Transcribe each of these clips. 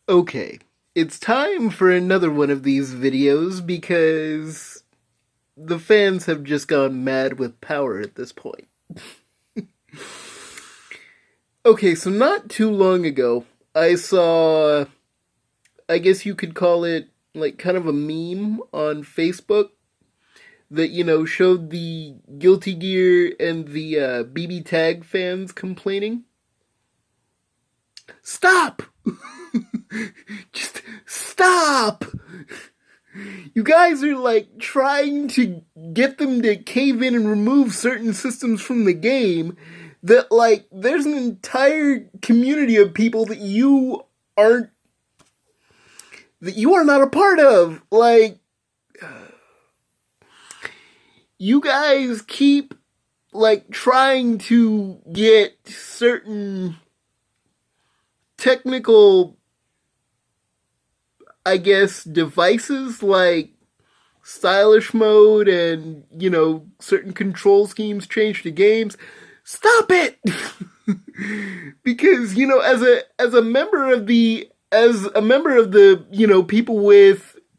Okay, it's time for another one of these videos because the fans have just gone mad with power at this point. Okay, so not too long ago, I saw, I guess you could call it like kind of a meme on Facebook that, showed the Guilty Gear and the BB Tag fans complaining. Stop! Just stop! You guys are like trying to get them to cave in and remove certain systems from the game that like there's an entire community of people aren't that you are not a part of. Like you guys keep like trying to get certain technical, I guess, devices like stylish mode and, certain control schemes changed to games. Stop it! Because, as a member of the,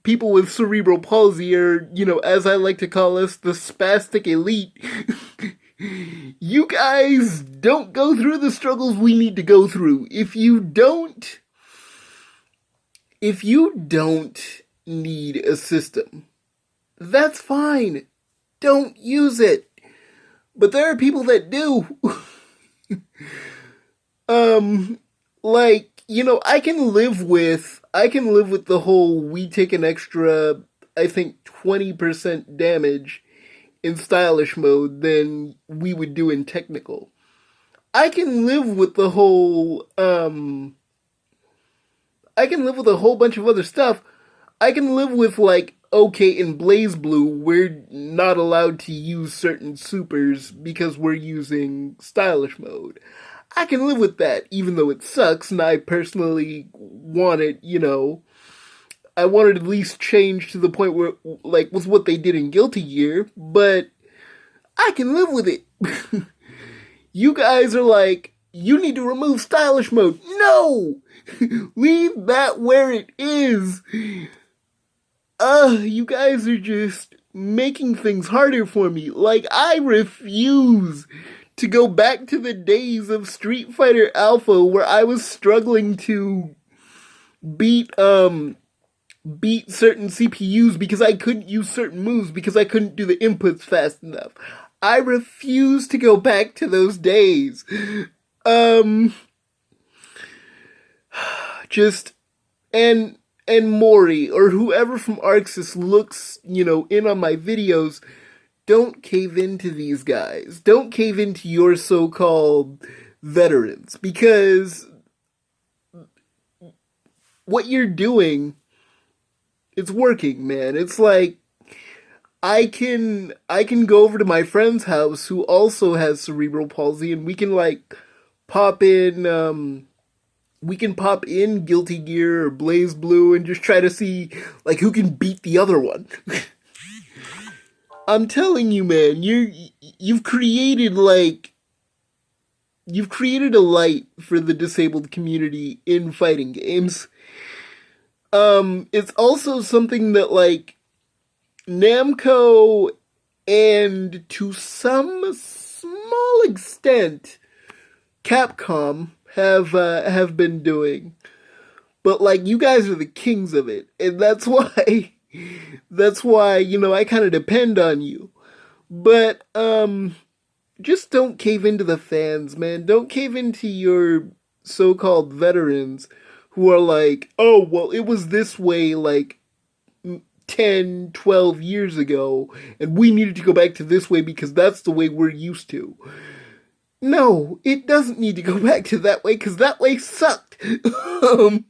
people with cerebral palsy, or, as I like to call us, the spastic elite, you guys don't go through the struggles we need to go through. If you don't need a system, that's fine. Don't use it. But there are people that do. I can live with the whole we take an extra, I think 20% damage in stylish mode than we would do in technical. I can live with the whole I can live with a whole bunch of other stuff. I can live with, like, okay, in Blaze Blue, we're not allowed to use certain supers because we're using stylish mode. I can live with that, even though it sucks, and I personally want it, I want it at least changed to the point where, like, with what they did in Guilty Gear, but I can live with it. You guys are like, you need to remove stylish mode. No! Leave that where it is. You guys are just making things harder for me. Like, I refuse to go back to the days of Street Fighter Alpha where I was struggling to beat, beat certain CPUs because I couldn't use certain moves because I couldn't do the inputs fast enough. I refuse to go back to those days. Um, just and Mori or whoever from Arxis looks, in on my videos, don't cave into these guys. Don't cave into your so-called veterans because what you're doing, it's working, man. It's like I can go over to my friend's house who also has cerebral palsy and pop in we can pop in Guilty Gear or Blaze Blue and just try to see like who can beat the other one. I'm telling you, man, you've created like you've created a light for the disabled community in fighting games. It's also something that like Namco and to some small extent Capcom have been doing. But like you guys are the kings of it, and that's why I kind of depend on you. But just don't cave into the fans, man. Don't cave into your so-called veterans who are like, "Oh, well, it was this way like 10, 12 years ago, and we needed to go back to this way because that's the way we're used to." No, it doesn't need to go back to that way because that way sucked. um,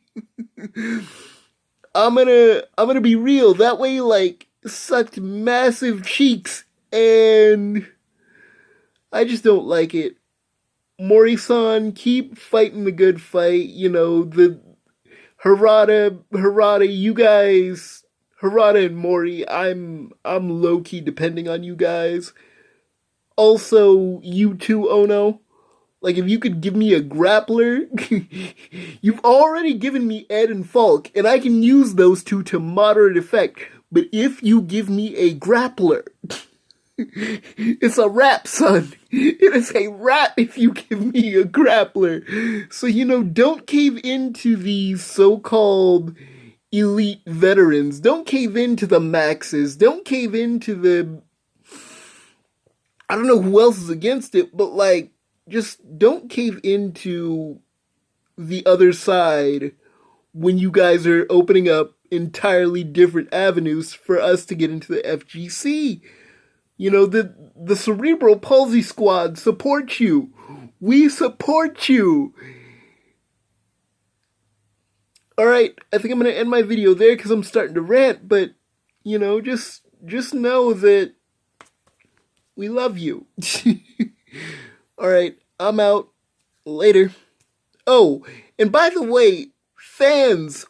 I'm gonna be real. That way, like, sucked massive cheeks, and I just don't like it. Mori-san, keep fighting the good fight. The Harada, you guys, Harada and Mori. I'm low key depending on you guys. Also, you too, Ono. Like, if you could give me a grappler, you've already given me Ed and Falk, and I can use those two to moderate effect. But if you give me a grappler, it's a wrap, son. It is a wrap if you give me a grappler. So, don't cave into these so-called elite veterans. Don't cave into the Maxes. Don't cave into the... I don't know who else is against it, but, like, just don't cave into the other side when you guys are opening up entirely different avenues for us to get into the FGC. The Cerebral Palsy Squad supports you. We support you. Alright, I think I'm going to end my video there because I'm starting to rant, but, just know that we love you. Alright, I'm out. Later. Oh, and by the way, fans,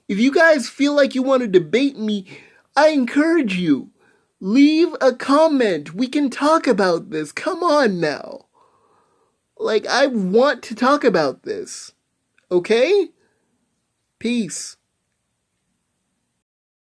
if you guys feel like you want to debate me, I encourage you. Leave a comment. We can talk about this. Come on now. Like, I want to talk about this. Okay? Peace.